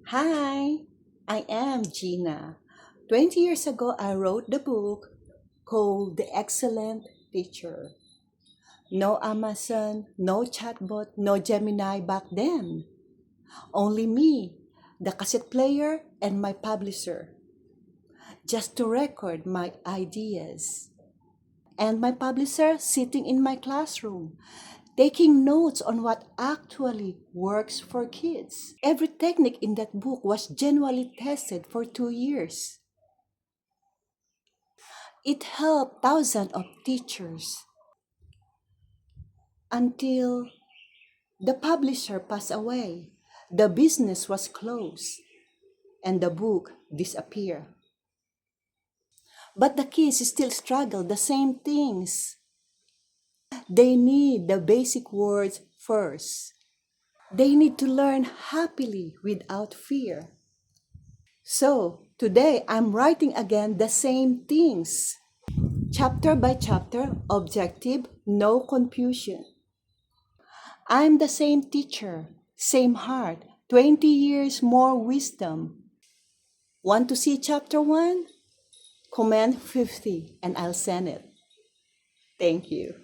Hi, I am Gina. 20 years ago, I wrote the book called The Excellent Teacher. No Amazon, no chatbot, no Gemini back then. Only me, the cassette player, and my publisher, just to record my ideas. And my publisher sitting in my classroom, taking notes on what actually works for kids. Every technique in that book was genuinely tested for 2 years. It helped thousands of teachers until the publisher passed away. The business was closed and the book disappeared. But the kids still struggle the same things. They need the basic words first. They need to learn happily without fear. So, today I'm writing again the same things. Chapter by chapter, objective, no confusion. I'm the same teacher, same heart, 20 years more wisdom. Want to see chapter 1? Comment 50 and I'll send it. Thank you.